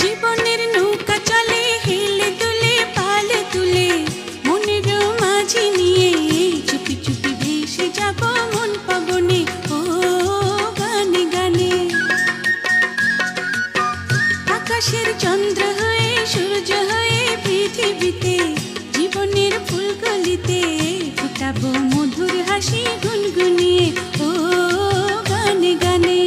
জীবনের নৌকা চলে হেলে দুলে পাল তুলে, মনের মাঝি নিয়ে চুপি চুপি ভেসে যাব মন পবনে, ও গানে গানে। আকাশের চন্দ্র হয়ে সূর্য হয়ে পৃথিবীতে, জীবনের ফুলকলিতে ফুটাবো মধুর হাসি গুনগুনিয়ে, ও গানে গানে।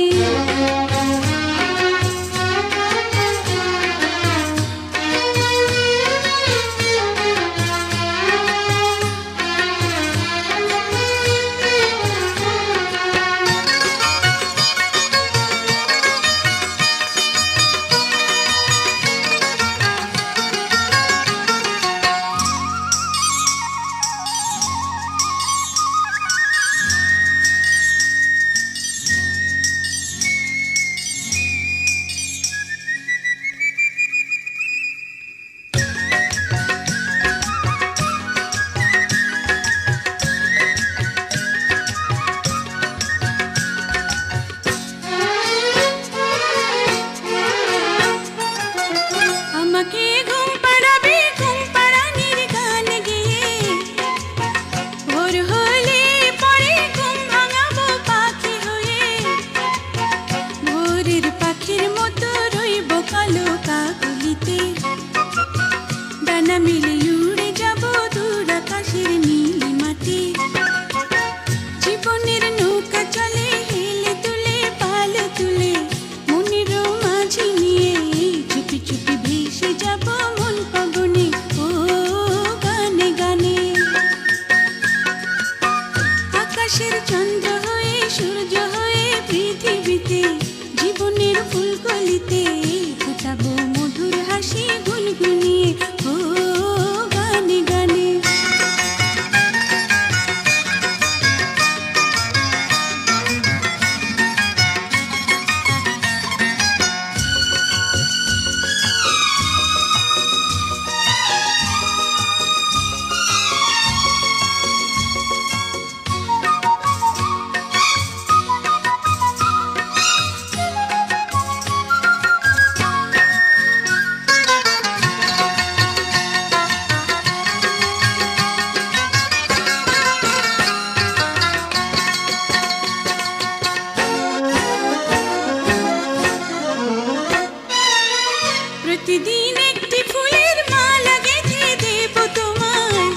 আমাকে ঘুম পাড়াবে ঘুম পাড়ানির গান গেয়ে, ভোর হলে পরে ঘুম ভাঙাবো পাখি হয়ে। ভোরের পাখির মতো রইব কালো কাকলিতে, ডানা মেলে উড়ে যাব দূর আকাশের নীলিমাতে। জীবনের নৌকা চলে হেলে দুলে পাল তুলে, মনের মাঝি নিয়ে চুপি চুপি ভেসে যাব মন পবনে, ও গানে গানে। আকাশের চন্দ্র হয়ে সূর্য হয়ে পৃথিবীতে, জীবনের ফুলকলিতে ফুটাবো মধুর হাসি গুনগুনিয়ে, ও গানে গানে। প্রতিদিন একটি ফুলের মালা গেঁথে দেব তোমায়,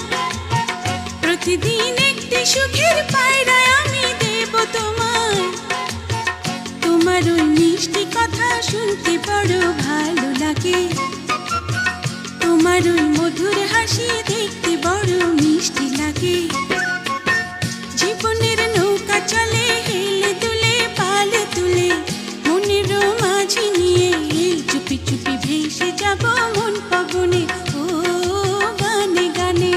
প্রতিদিন একটি সুখের পায়রা আমি দেব তোমায়। তোমার ওই মিষ্টি কথা শুনতে বড় ভালো লাগে, তোমার ওই মধুর হাসি দেখতে বড় মিষ্টি লাগে। জীবনের নৌকা চলে হেলে দুলে পাল তুলে, মনের মাঝি নিয়ে চুপি চুপি ভেসে যাব মন পবনে, ও গানে গানে।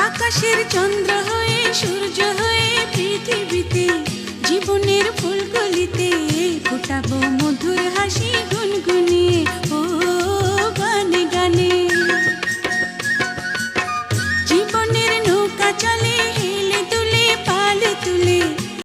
আকাশের চন্দ্র হয়ে সূর্য হয়ে পৃথিবীতে, জীবনের ফুলকলিতে ফুটাবো মধুর